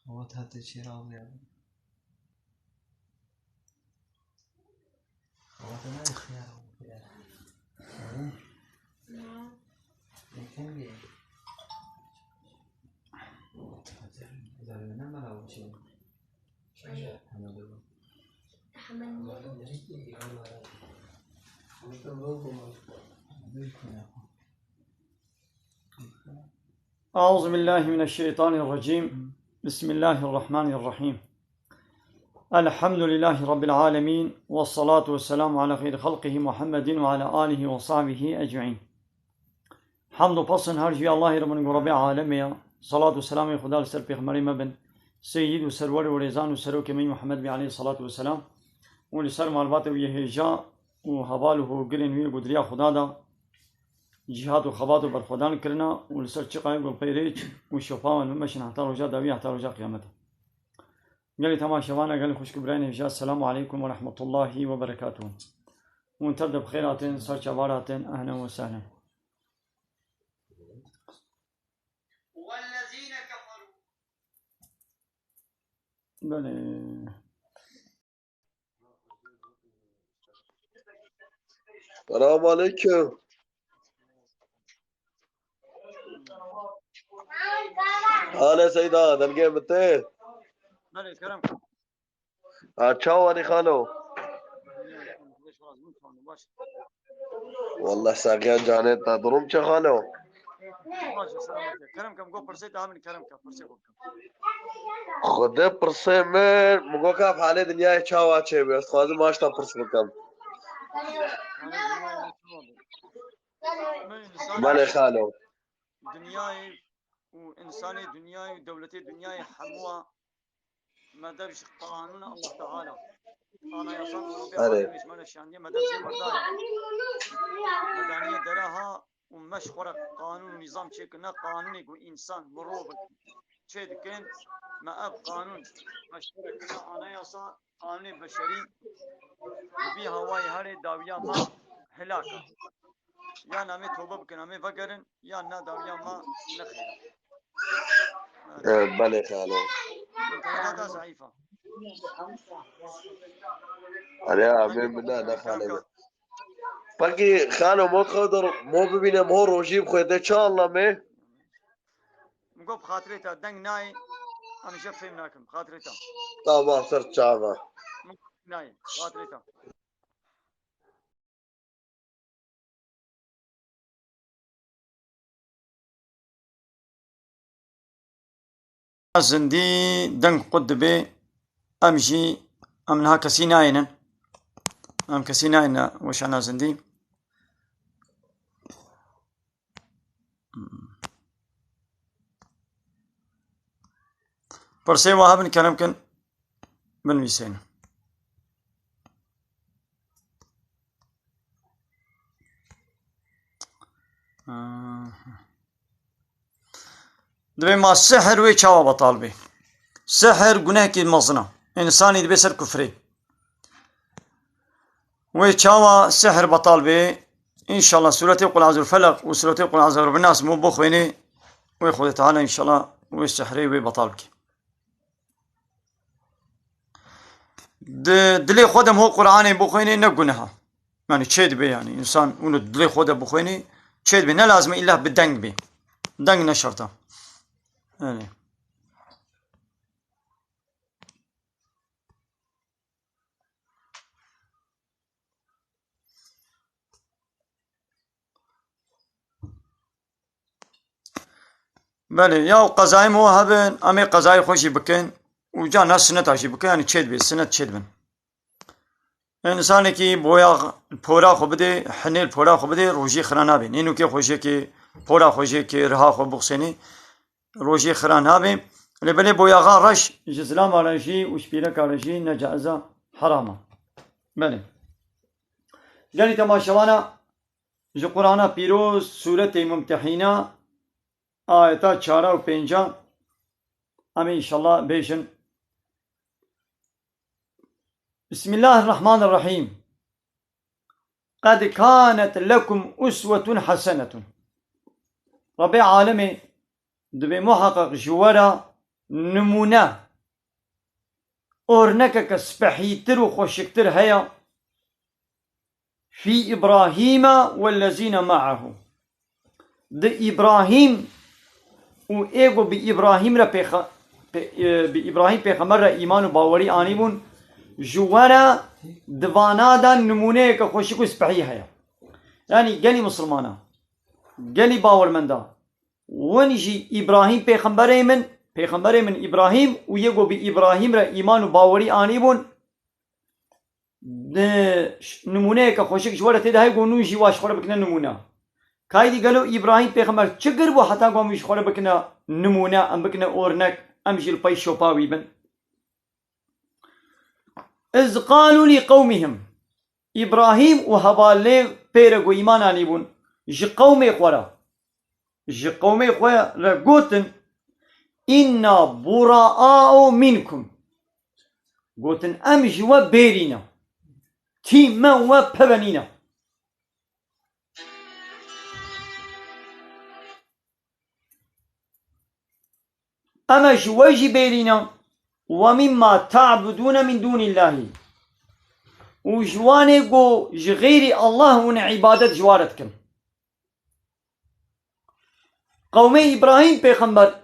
وتهدي شراو يعني وتنا خيار يمكن لي إذا لنا ما لو شيء أعوذ بالله من الشيطان الرجيم. بسم الله الرحمن الرحيم. الحمد لله رب العالمين، والصلاة والسلام على خير خلقه محمد وعلى آله وصحبه أجمعين. حمد و پسند هر جوی الله رب رب عالمه. صلاة و سلام خدا سر پیغمبر مبن سید و سرور و ریزان و سروک می محمد بی علیه الصلاة والسلام و لسر معلومات و یهجا و حواله و گرین وی گدریا خدا دا جهاد و خبات و برخودان کرنا و لسر چقای گل پیریچ و شفا و نمشن حتی رجا داوی حتی رجا قیامت. قال تماشوانا قال خوش كبرين هجاء. السلام عليكم ورحمة الله وبركاته. ونتبدأ بخيرات صار شبارات أهلا وسهلا. والذين كفروا بلي السلام عليكم. हाल सईदा दलगे बते بلي كرم अच्छा वानी खानो والله ساقيان جانے تا دروم چه خانو ماشي سلامتك. كرم كم قو فرسيت عامل كرم كم فرسي قو كم خده پرسه من مگو که حال دنیا چاوا چه بیست خوازم ماشتا پرس بکم بله خانو دنياي وإنساني دنياي ودولتي دنياي حموها ما دبش قانون الله تعالى. أنا يصان ربي اره عالمي اسمه الشانية ما دبش مردايا مدانية دراها ومش خرق قانون ونظام شكلنا قانون يقول إنسان مروبك شيء كان ما أب قانون مشترك كنا أنا يصان قانون بشري وبي هواي هاري داويا ما هلاكا يا نامي توبة بكنامي فقرن يا نا داويا ما نخيرا. بله خانو انترنتا ضعيفة. اره آمین منا نخانه من پاکی خانو مو خودر مو ببینم هو روجیب خویده چه الله می مقو بخاطرتا دنگ ناي أنا شاف فيلم ناكم بخاطرتا تمام سر چاوا ناي خاطرتا زندي دنگ قد بي أمشي أمنها كسيناينا أم كسيناينا وش أنا زندي برسي وهابن كلام كن من ويسين دبي ما السحر ويشاوا بطالبي سحر جناه كي مظنة إنساني دبي سر كفري ويشاوا سحر بطالبي إن شاء الله سورة قل أعوذ بالفلق وسورة قل أعوذ برب الناس مو بخويني ويخذ تعالى إن شاء الله ويسحري ويبطالك دلي خودم هو قرآني بخويني نجنها يعني تشيد بي يعني إنسان ونو دلي خودم بخويني تشيد بي نلازم إلا بالدنج بي دنج نشرته يعني بله يا قزاي مو هبن أمي قزاي خوشي بكين وجا ناس سنة عشي بكين يعني تشيد بي سنة تشيد بن إنسان كي بويا پورا خو بده حنيل پورا خو بده روجي خرانا بين إنو كي خوشي كي پورا خوشي كي رها خو بخسيني روجي خرانا بين لبني بويا غارش جزلام على شي وشبيلك على شي نجازة حرامة. بله جاني تماشوانا جو قرآن بيروز سورة ممتحنة آيتا 4 و 5 أمي إن شاء الله بيشن. بسم الله الرحمن الرحيم. قد كانت لكم أسوة حسنة. ربي عالمي دبي محقق جوارا نمونة أورنكك سبحيتر وخوشكتر هيا في إبراهيم والذين معه ده إبراهيم وإيغو بإبراهيم بإبراهيم پیغمبر إيمان وباوري آنيبون جوانا دوانا دا نمونه که خوشی سبحی هيا يعني گلی مسلمانا گلی باورمندا ونجي إبراهيم پیغمبر من إبراهيم ويغو بإبراهيم را إيمان وباوري آنيبون نمونه که خوشی جوارا تده هاي گو نوجي واش خورا بكنا نمونه كايدي قالوا إبراهيم پیغمبر چگر بو حتى گو مش خورا بكنا نمونه ام بكنا أورنك ام جيل باي شوپاوي بن إذ قالوا لقومهم إبراهيم وهبالي بيرغو إيمان آنيبون جي قومي خويا لقوتن إنا براء منكم قوتن أم جوا بيرينا تيما وببنينا أما جواجي بيرينا ومما تعبدون من دون الله وجواني قو جغيري الله ون عبادة جوارتكم قومي إبراهيم پیغمبر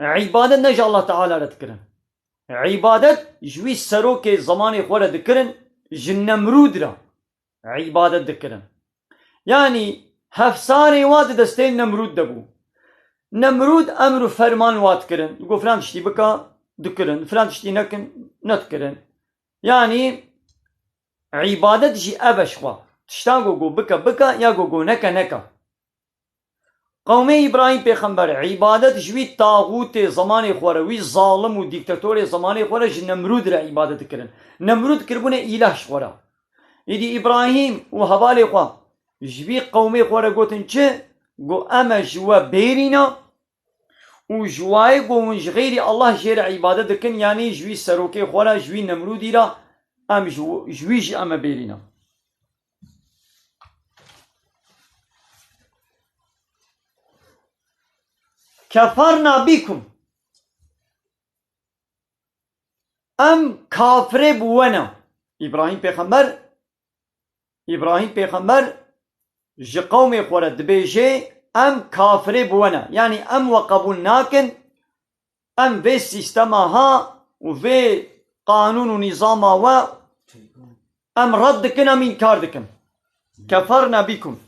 عبادة نجا الله تعالى ردكرن عبادة جوي سروك زمان خوره دكرن جنمرود را عبادة دكرن يعني هفساري واد دستين نمرود دبو نمرود امر فرمان وات كرن يقول فلان تشتي بكا دكرن فلان تشتي نكن نتكرن يعني عبادة جي أبشوا تشتاقو جو بكا يا جو نكا قومي إبراهيم پیغمبر عبادة جوي طاغوت زمان خوروي ظالم و ديكتاتور زمان خوره جي نمرود را عبادة كرن نمرود كربونه إله شورا يدي إبراهيم و هبالي خوا جوي قومي خوره قوتن چه قو أما جوا بيرينا و جواي قو منج غيري الله جير عبادة دكن يعني جوي سروكي خوره جوي نمرودي را أم جوي جي أما بيرينا كفرنا بكم أم كافر بوانا إبراهيم پیغمبر جي قومي خوره دبيجي أم كافر بوانا يعني أم وقبول ناكن أم في سيستمها وفي قانون ونظامها و أم ردكن أم إنكاردكن كفرنا بكم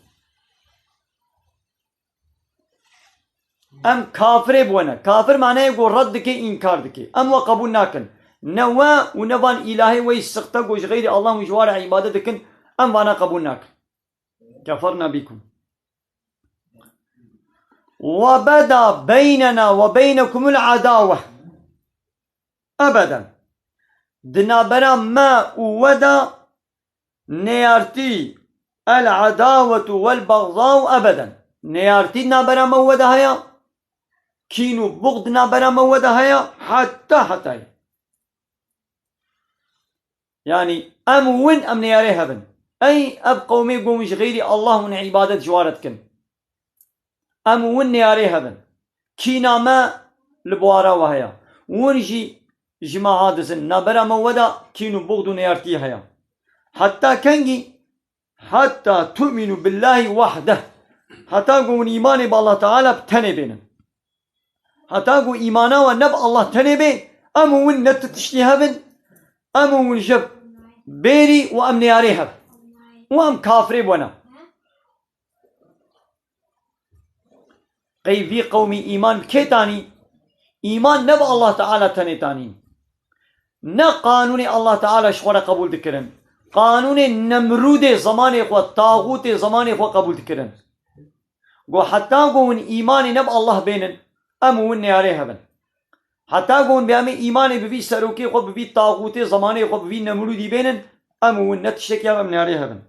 أم كافر بوانا كافر معناه يقول ردك إنكاردك أم وقبول ناكن نوا ونبان إلهي ويسقطك وش غير الله وجوار عبادتك أم وانا قبول ناكن كفرنا بكم وبدا بيننا وبينكم العداوة أبدا دنابرا ما ودا نيارتي العداوة والبغضاء أبدا نيارتي نابرا ما ودا هيا كينو بغض نابرا ما ودا هيا حتى يعني أم وين أم نياري هبن أي أب قومي قومش غيري الله من عبادة جوارتكن أم ون نياري هبن كينا ما لبوارا وهيا ونجي جماعة دزن نابرا مودا كينو بغضو نيارتي هيا حتى كنجي حتى تؤمنوا بالله وحده حتى قون إيماني بالله تعالى بتني بينا حتى قون إيمانا ونب الله تني بي أم ون نتتشتي هبن أم ون جب بيري وأم نياري هب وأم كافري بونا قيفي قومي إيمان كيتاني إيمان نب الله تعالى تاني نا قانون الله تعالى شخورا قبول دكرن قانون نمرود زمان إخوة طاغوت زمان إخوة قبول دكرن قو حتى قون إيمان نب الله بينن أمون نياري هبن حتى قون بيامي إيمان ببي سروكي إخوة ببي طاغوت زمان إخوة ببي نمرودي بينن أمون نتشكي أم نياري هبن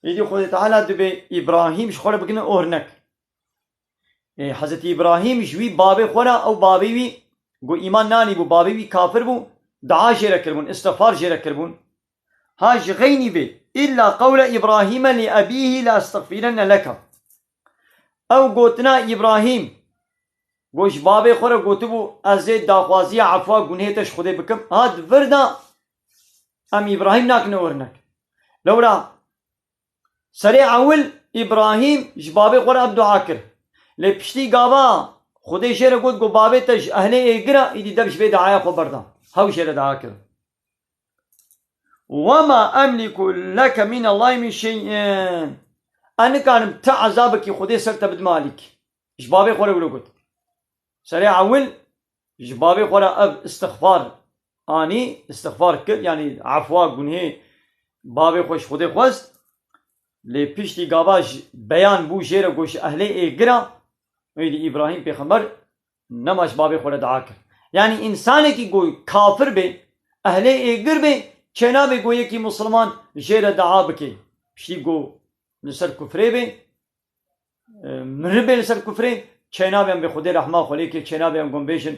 يدي خود تعالى دبي إبراهيم شخورا بكنا أورنك حضرت إبراهيم جوي بابي خورا أو بابي بي قو إيمان ناني بو بابي بي كافر بو دعا جيرا كربون استغفار جيرا كربون هاج غيني بي إلا قول إبراهيم لأبيه لا استغفرن لك او قوتنا إبراهيم گوش بابي خورا قوتبو ازيد داخوازي عفوا گنهتش خده بكم هاد وردا ام إبراهيم ناك نورنك لولا سريع اول إبراهيم جبابي خورا اب دعا كر لبشتي قابا خده شير قوت قو بابي تج اهلي اقرا يدي دبش بي دعايا خو بردا هاو شير دعا كر وما أملك لك من الله من شيء أنا كان تعذابك خده سرت بدمالك جبابي خورا ولو قلت سريع أول جبابي خورا أب استغفار أني استغفار كل يعني عفوا قنه بابي خوش خده خوست لبيشتي قاباج بيان بو جيرا قوش أهلي إقرا ويدي إبراهيم بيخمر نماش بابي خورا دعاكر يعني إنساني كي قوي كافر بي أهلي إقر بي چنا بي قوي كي مسلمان جيرا دعا بكي بشتي قو نسر كفري بي مربي نسر كفري چنا بي هم بخده رحمه خولي كي چنا بي هم قنبيشن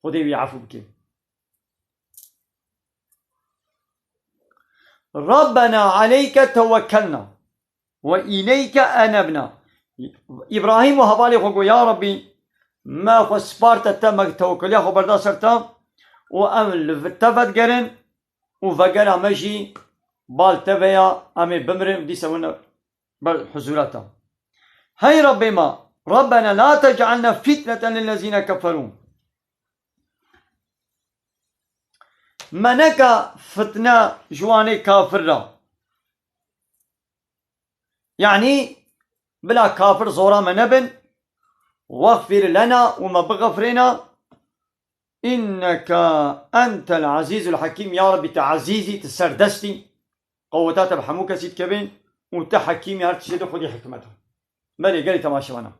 خده بيعفو بكي ربنا عليك توكلنا وإليك أنبنا إبراهيم وهبالي خوكو يا ربي ما خو سبارتا تمك توكل يا خو بردا سرتا وأمل تفت قرن وفقنا مجي بالتبيا أمي بمرن دي سونا بالحزولاتا هاي ربي ما ربنا لا تجعلنا فتنة للذين كفروا منك فتنة جواني كافر يعني بلا كافر زورا منبن واغفر لنا وما بغفرنا إنك أنت العزيز الحكيم يا ربي تعزيزي تسردستي قوتات بحموك سيد كبين وتحكيم يا رب تشهد خذي حكمته بلي قالي تماشى وانا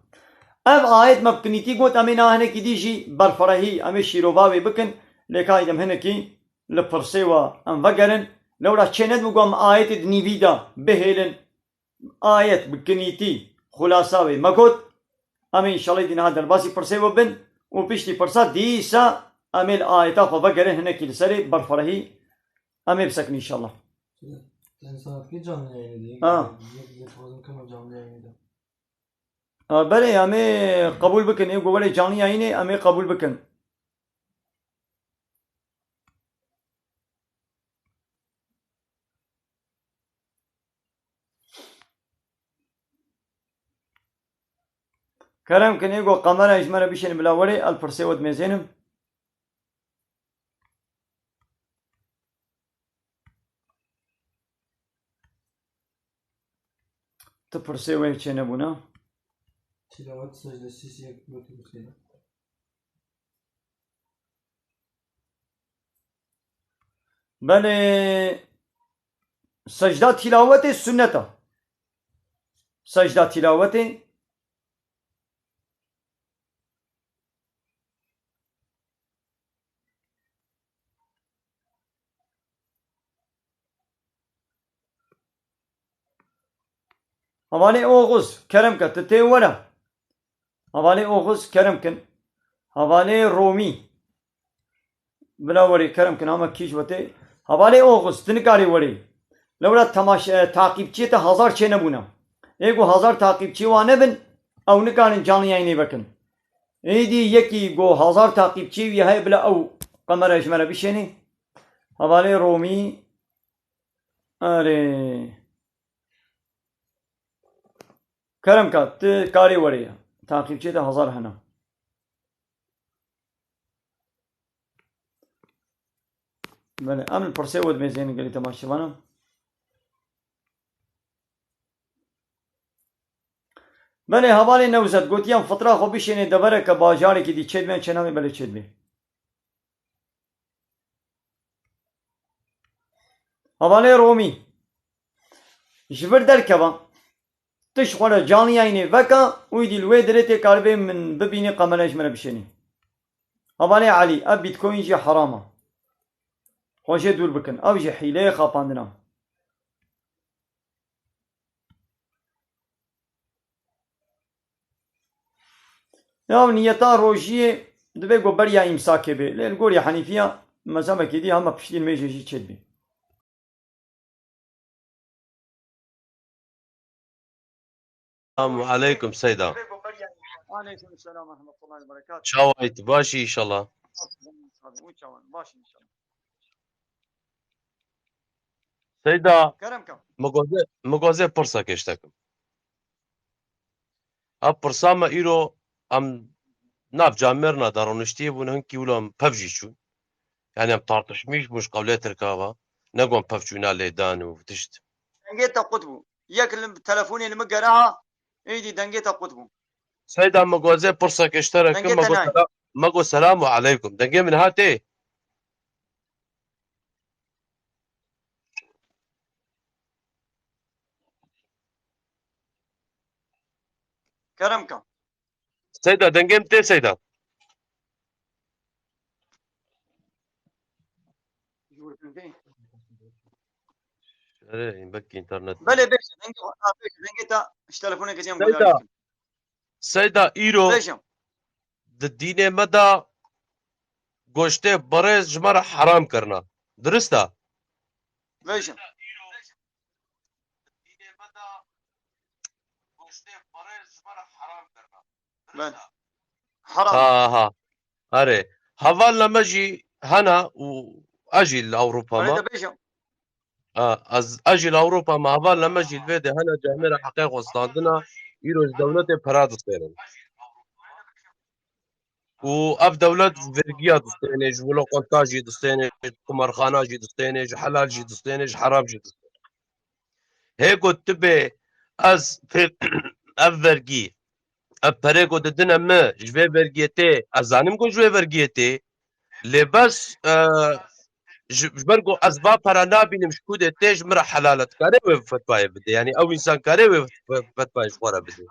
اب آيت مبكنيتي قوت امينا هنكي ديجي برفرهي امي شيروباوي بكن لكاي دم هنكي لبرسيوا ام وقرن لولا تشند مقام آيت دنيفيدا بهيلن آيت بكنيتي خلاصاوي مقوت امي ان شاء الله دينا هذا الباسي برسيوا بن وبيشتي برسا ديسا امي الآيتا فوقرن هنكي لسري برفرهي امي بسكن ان شاء الله sanatki canlı yayını diye. Yapalım kanal canlı yayını da. بله همه قبول بکن این گوله جانی اینه همه قبول بکن کرم کنی گو قمر اجمره بیشن بلاوری الپرسه ود میزنم تپرسه وی چه نبونا Tilavet secdesi yapıyoruz. بله سجده تلاوت سنت سجده تلاوت حوالی اوغوز کرم کن تتی ورا حوالی اوغوز کرم کن حوالی رومی بلا وری کرم کن اما کیش وته حوالی اوغوز تنکاری وری لولا تماشا تعقیبچی تا 1000 چه نبونا ایگو 1000 تعقیبچی وانه بن او نکارن جانی اینی بکن ایدی یکی گو 1000 تعقیبچی وی های بلا او قمر اجمره بشینی حوالی رومی اره کرم کات کاری وری تعقیبچی تا 1000 هنا بله امن پرسه ود میزنی گلی تماشا وانا بله حوالی نوزد گوتیم فطره خو بشینه دبره که باجاری که دی چید بین چنامی بله چید بین حوالی رومی جبر در کبا تش خوره جانی اینه وکا ویدی لوی درته کاربه من ببینی قمرش منه بشینی حوالی علی اب بیتکوین جی حرامه خوشه دور بکن او جی حیله خاپاندنا یا نیتا روشیه دبی گو بریا امساکه بی لیل گوری حنیفیه مزامه که دی همه پشتین میشه جی چید بی السلام عليكم سيدة وعليكم السلام ورحمة الله وبركاته. شاويت باشي إن شاء الله. باشي إن شاء الله. سيدا كرمكم. مغازه برسا كشتكم. اب برسا ما إيرو أم ناف جامرنا دارونشتي ونهنكي ولام بفجي شو. يعني أم طارتشميش مش قولات ركابة. نقوم بفجونا ليدان وتشت. دنجيت قطبو. ياكل تلفوني المقراها. إيدي دنجيت قطبو. سيدا مغازه برسا كشتركم دنجيت ناي. مغو سلام عليكم. دنجي من هاتي. كرمكم. سيدا دنجي متى سيدا. بكي انترنت. بله بيش دنجيت ايش تلفونك زين سيدا بقول سيدا إيرو بيشم. الدين مدى گوشته برز جمر حرام کرنا درسته بيشم. بله. حرام. ها اره حوال لمجي هنا واجي لاوروبا بله ما بيشم. از اجي لاوروبا ما حوال لمجي الفيدي هنا جامعة حقيقة وستاندنا يروز دولة براد ستيرن و اف دولة فيرجيا دستينيج ولو قنطاجي دستينيج قمرخانة جي دستينيج حلال جي دستينيج حرام جي دستينيج هيكو تبي از في اف فيرجي اپرego dedina me ji vê vergiyetê ez zanim ku ji vê vergiyetê lê bes ji ber ku ez va pera nabînim ji kûdê tê ji min re helal e dikare wê fetvayê bide yanî ew însan kare wê fetvayê ji xwe re bide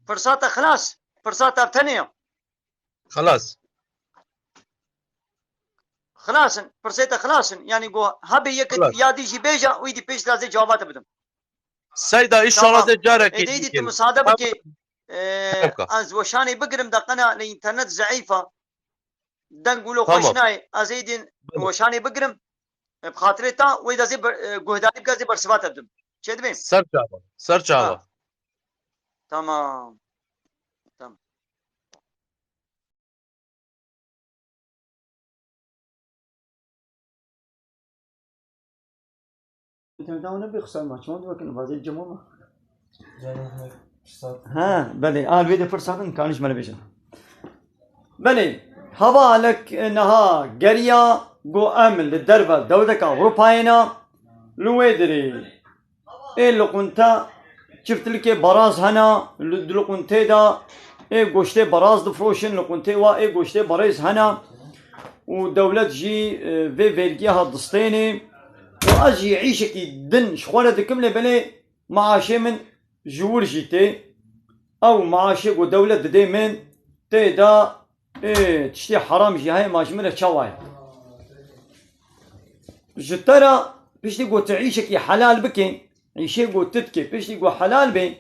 فرصات خلاص. فرصات ابتنيه. خلاص خلاص فرصيته خلاص يعني جو هبي يك خلاص يادي جي بيجا ويدي بيش لازم جوابات بدم. سيدا انشالله تمام. زي جارك ايدي يمكن مصادبه كي تمام از وشاني بقرم دقنا الانترنت ضعيفه دنقولوا تمام خوشناي ازيدين وشاني بقرم بخاطرتا واذا زي جهداني بقى زي برسبات بدم شد بين سر چاوا تمام تمام. جانب ها بله الفيديو فرصة كانش مال بيجا بله هوا لك انها جريا جو امل للدربة دولة اوروباينا لويدري ايه اللي كنت شفت لك براز هنا اللي كنت دا ايه قشتي براز دفروشن اللي كنت وا ايه قشتي براز هنا ودولة جي في فيرجيها الدستيني واجي يعيشك دن شغلة كملة بلي معاشي من جور جيتي او معاشي ودولة دي من تي دا ايه تشتي حرام جي هاي ماش منك شواي جترا بيش تقول تعيشك يا حلال بكي عيشي قول تتكي بيش تقول حلال بي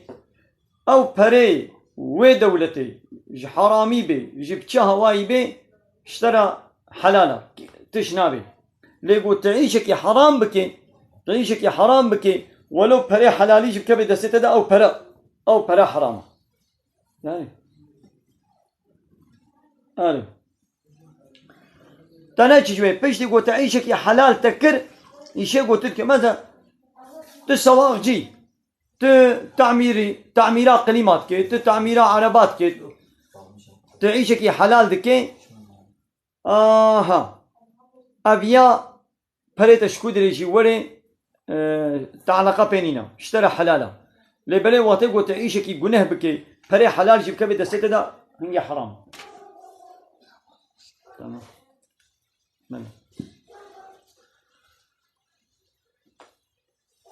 او بري وي دولتي جي حرامي بي جي بتشا هواي بي اشترى حلالة تشنابي ليقول تعيشك يا حرام بكي تعيشك يا حرام بكي ولو بري حلالي جيب كبي دستة دا او برا حرام يعني يعني تناجي شوي بيش تقول تعيشك يا حلال تكر يشي قلت لك ماذا تسواق جي تعميرات كلمات كي تعميرات عربات كي تعيشك يا حلال دكي ابيا بريت شكو دريجي وري تعلقه بيننا اشترى حلاله لبلي واتقو تعيشك يقنه بكي بري حلال جيب كبد الستة دا هي حرام تمام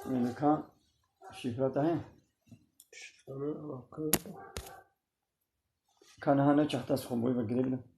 من كان شفرته هي كان هنا تحت اسخم بوي بقريب